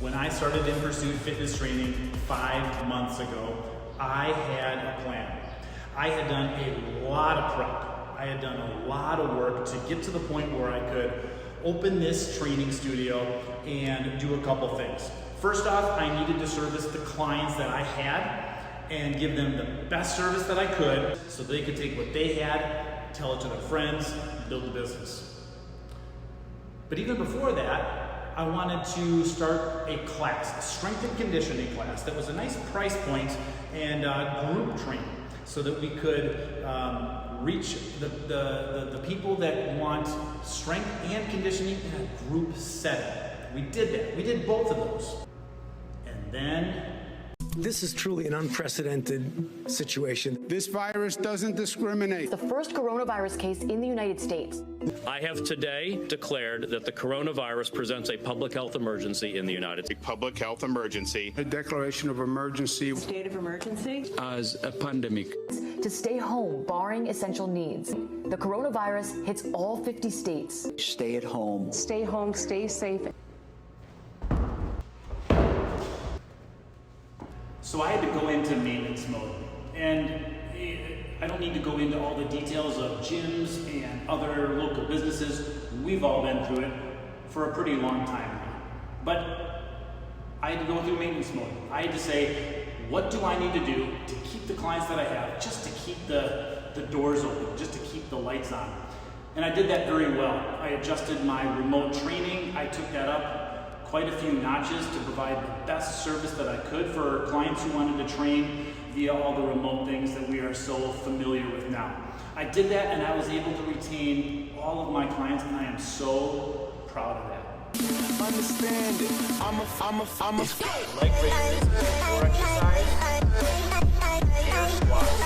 When I started In Pursuit Fitness Training 5 months ago, I had a plan. I had done a lot of prep. I had done a lot of work to get to the point where I could open this training studio and do a couple things. First off, I needed to service the clients that I had and give them the best service that I could so they could take what they had, tell it to their friends, build a business. But even before that, I wanted to start a class, a strength and conditioning class that was a nice price point and group training so that we could reach the people that want strength and conditioning in a group setting. We did that. We did both of those. And then this is truly an unprecedented situation. This virus doesn't discriminate. The first coronavirus case in the United States. I have today declared that the coronavirus presents a public health emergency in the United States. A public health emergency. A declaration of emergency. State of emergency. As a pandemic. To stay home, barring essential needs. The coronavirus hits all 50 states. Stay at home. Stay home, stay safe. So I had to go into maintenance mode, and I don't need to go into all the details of gyms and other local businesses. We've all been through it for a pretty long time now. But I had to go through maintenance mode. I had to say, what do I need to do to keep the clients that I have, just to keep the doors open, just to keep the lights on? And I did that very well. I adjusted my remote training. I took that up quite a few notches to provide the best service that I could for clients who wanted to train via all the remote things that we are so familiar with now. I did that and I was able to retain all of my clients, and I am so proud of that. Understand it. I'm a Leg raises for exercise. Air squats.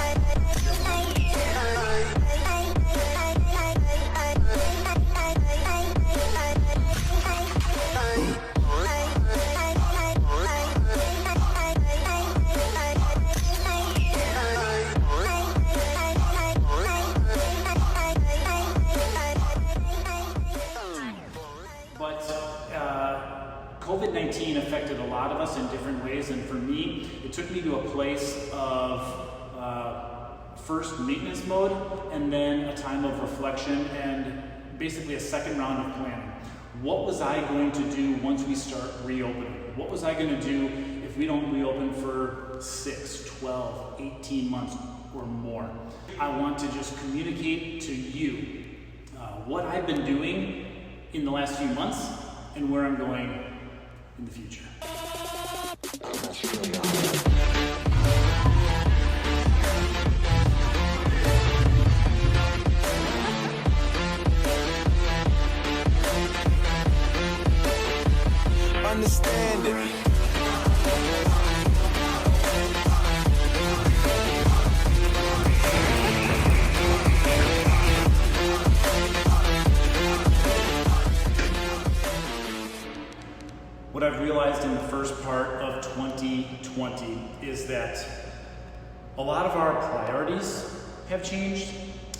COVID-19 affected a lot of us in different ways, and for me, it took me to a place of first maintenance mode and then a time of reflection and basically a second round of planning. What was I going to do once we start reopening? What was I going to do if we don't reopen for 6, 12, 18 months or more? I want to just communicate to you what I've been doing in the last few months and where I'm going in the future. Understand it. What I've realized in the first part of 2020 is that a lot of our priorities have changed,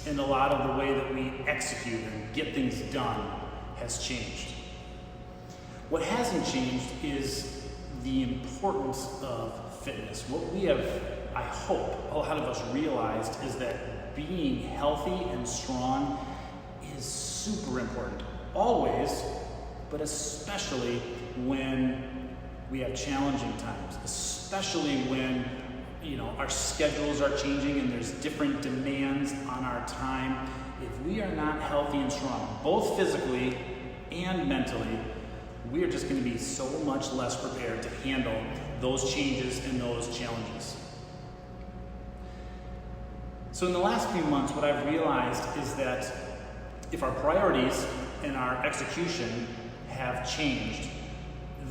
and a lot of the way that we execute and get things done has changed. What hasn't changed is the importance of fitness. What we have, I hope, a lot of us realized is that being healthy and strong is super important. Always, but especially when we have challenging times, especially when our schedules are changing and there's different demands on our time. If we are not healthy and strong, both physically and mentally, we are just going to be so much less prepared to handle those changes and those challenges. So in the last few months, what I've realized is that if our priorities and our execution have changed,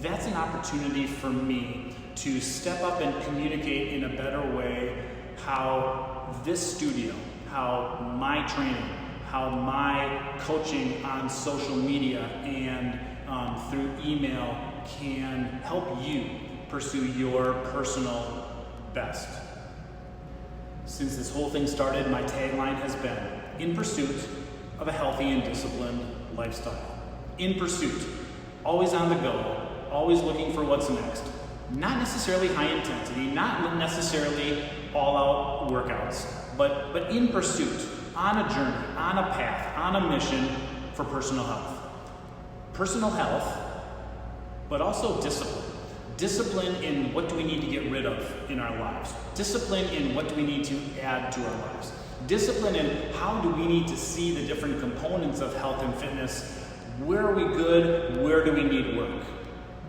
that's an opportunity for me to step up and communicate in a better way how this studio, how my training, how my coaching on social media and through email can help you pursue your personal best. Since this whole thing started, my tagline has been, in pursuit of a healthy and disciplined lifestyle. In pursuit, always on the go, always looking for what's next. Not necessarily high intensity, not necessarily all out workouts, but in pursuit, on a journey, on a path, on a mission for personal health. Personal health, but also discipline. Discipline in what do we need to get rid of in our lives. Discipline in what do we need to add to our lives. Discipline in how do we need to see the different components of health and fitness. Where are we good? Where do we need work?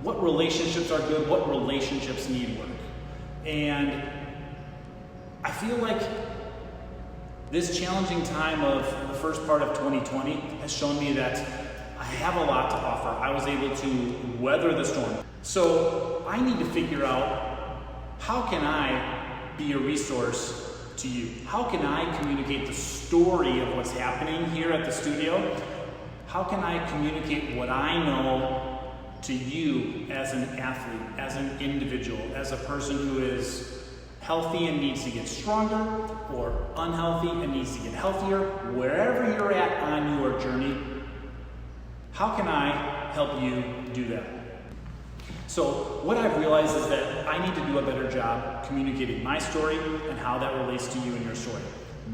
What relationships are good? What relationships need work? And I feel like this challenging time of the first part of 2020 has shown me that I have a lot to offer. I was able to weather the storm. So I need to figure out, how can I be a resource to you? How can I communicate the story of what's happening here at the studio? How can I communicate what I know to you as an athlete, as an individual, as a person who is healthy and needs to get stronger, or unhealthy and needs to get healthier, wherever you're at on your journey? How can I help you do that? So what I've realized is that I need to do a better job communicating my story and how that relates to you and your story.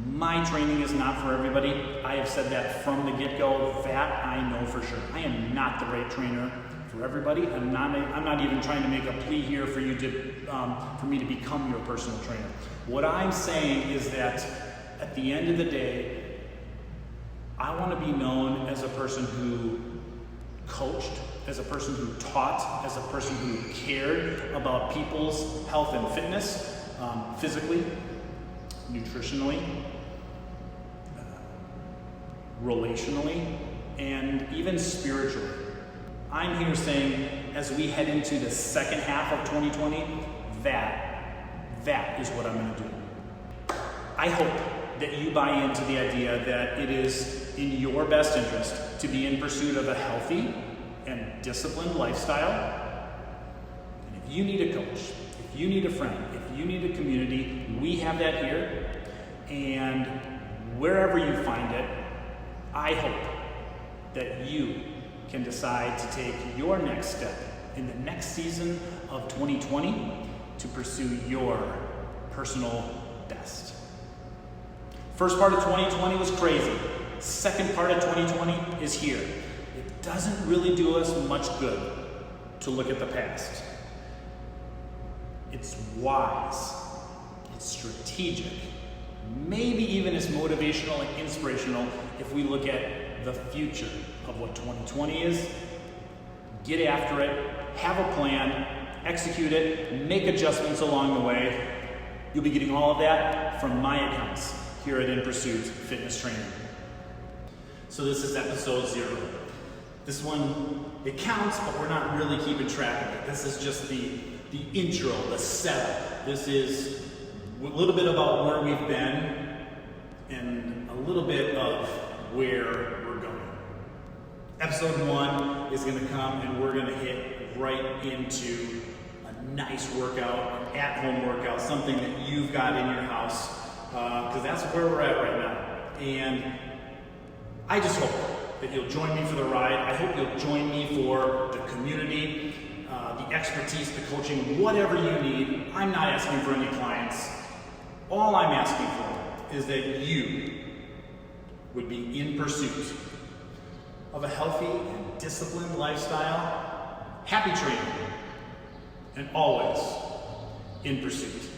My training is not for everybody. I have said that from the get-go. That I know for sure. I am not the right trainer for everybody. I'm not even trying to make a plea here for you to, for me to become your personal trainer. What I'm saying is that at the end of the day, I want to be known as a person who coached, as a person who taught, as a person who cared about people's health and fitness, physically, nutritionally, relationally, and even spiritually. I'm here saying, as we head into the second half of 2020, that is what I'm going to do. I hope that you buy into the idea that it is in your best interest to be in pursuit of a healthy and disciplined lifestyle. And if you need a coach, if you need a friend, if you need a community, we have that here. And wherever you find it, I hope that you can decide to take your next step in the next season of 2020 to pursue your personal best. First part of 2020 was crazy. Second part of 2020 is here. It doesn't really do us much good to look at the past. It's wise, it's strategic, maybe even it's motivational and inspirational if we look at the future of what 2020 is. Get after it, have a plan, execute it, make adjustments along the way. You'll be getting all of that from my accounts here at In Pursuit Fitness Training. So this is episode 0. This one, it counts, but we're not really keeping track of it. This is just the intro, the setup. This is a little bit about where we've been and a little bit of where we're going. Episode 1 is going to come and we're going to hit right into a nice workout, an at-home workout, something that you've got in your house, because that's where we're at right now. And I just hope that you'll join me for the ride. I hope you'll join me for the community, the expertise, the coaching, whatever you need. I'm not asking for any clients. All I'm asking for is that you would be in pursuit of a healthy and disciplined lifestyle, happy training, and always in pursuit